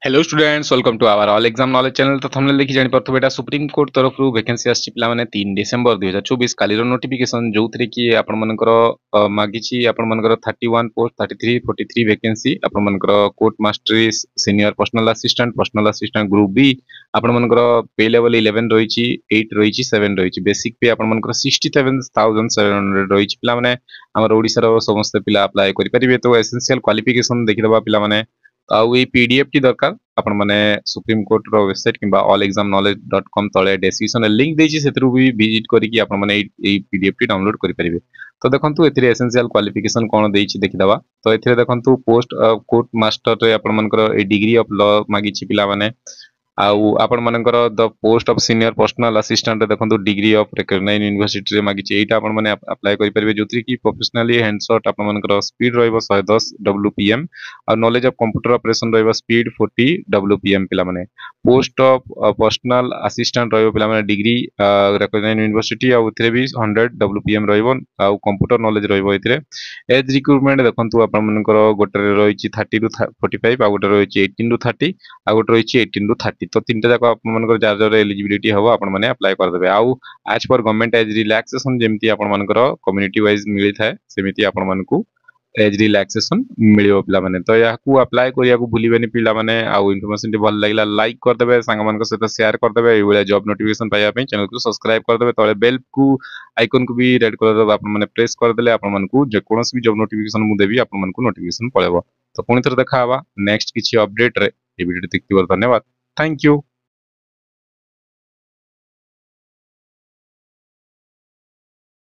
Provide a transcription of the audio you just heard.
Hello students, welcome to our all exam knowledge channel. तो thumbnail देखि जानि परथबे एटा supreme court तरफ रु वैकेंसी आछि पिला माने 3 डिसेंबर 2024 कालीर नोटिफिकेशन जोथरे कि आपण मनकर मागिछि आपण मनकर 31 पोस्ट 33 43 वैकेंसी आपण मनकर court master personal assistant group B आपण मनकर पे लेवल 11 रहिछि 8 रहिछि 7 रहिछि बेसिक पे आपण मनकर 67700 रहिछि पिला माने हमर ओडिसा रो समस्त पिला अप्लाई करि परिबे। तो एसेंशियल क्वालिफिकेशन देखि दबा पिला माने आउ ये पीडीएफ टी दरकार आपण माने सुप्रीम कोर्ट रो वेबसाइट किबा allexamknowledge.com तळे डिस्क्रिप्शन लिंक देछि सेतरु भी विजिट करी कि आपण माने ए पीडीएफ टी डाउनलोड करि परिबे। तो देखंतु एथिरे एसेंशियल क्वालिफिकेशन कोन देछि देखि दबा। तो एथिरे देखंतु पोस्ट कोर्ट मास्टर रे आपण मानकर ए डिग्री ऑफ लॉ मागिछि पिला माने आउ आपण मानकर the post of senior personal assistant देखंतु डिग्री ऑफ रिकॉग्नाइज्ड यूनिवर्सिटी रे मागिछि एटा आपण माने अप्लाई करि परिबे जोत्री कि प्रोफेशनली हैंडशॉट आपण मानकर स्पीड रहइबो 110 डब्ल्यूपीएम और नॉलेज ऑफ कंप्यूटर ऑपरेशन रहइबो स्पीड 40 डब्ल्यूपीएम पिला माने पोस्ट ऑफ पर्सनल असिस्टेंट रहइबो पिला माने डिग्री रिकॉग्नाइज्ड यूनिवर्सिटी आ उथरे भी 100 डब्ल्यूपीएम रहइबो आ कंप्यूटर नॉलेज रहइबो इथरे। एज रिक्रूटमेंट देखंतु आपण मानकर गोटे रहिछि 30 टू 45 आ गोटे रहिछि 18 टू 30 आ गोटे रहिछि 18 टू 30। तो तीनटा जाक आपण मानकर जार जार एलिजिबिलिटी हबो आपण माने अप्लाई कर देबे। आउ as per government age relaxation जेमति आपण मानकर कम्युनिटी वाइज मिली थाए सेमिति आपण मानकू एज रिलैक्सेशन मिलियो पिला माने। तो याकू अप्लाई करिया को भूलिबेनी पिला माने। आउ इन्फॉर्मेशन टी भल लागिला लाइक कर देबे, संग मानक सहित शेयर कर देबे। एबेला जॉब नोटिफिकेशन पाइया पे चैनल को सब्सक्राइब कर देबे। तळे बेल को आइकन को भी रेड कलर आपण माने प्रेस कर देले आपण मानकू जे कोनोस भी जॉब नोटिफिकेशन मु देबी आपण मानकू नोटिफिकेशन पळेबो। तो पुनी थर देखा हवा नेक्स्ट किछि अपडेट रे। ए वीडियो देखिथिबार धन्यवाद। Thank you.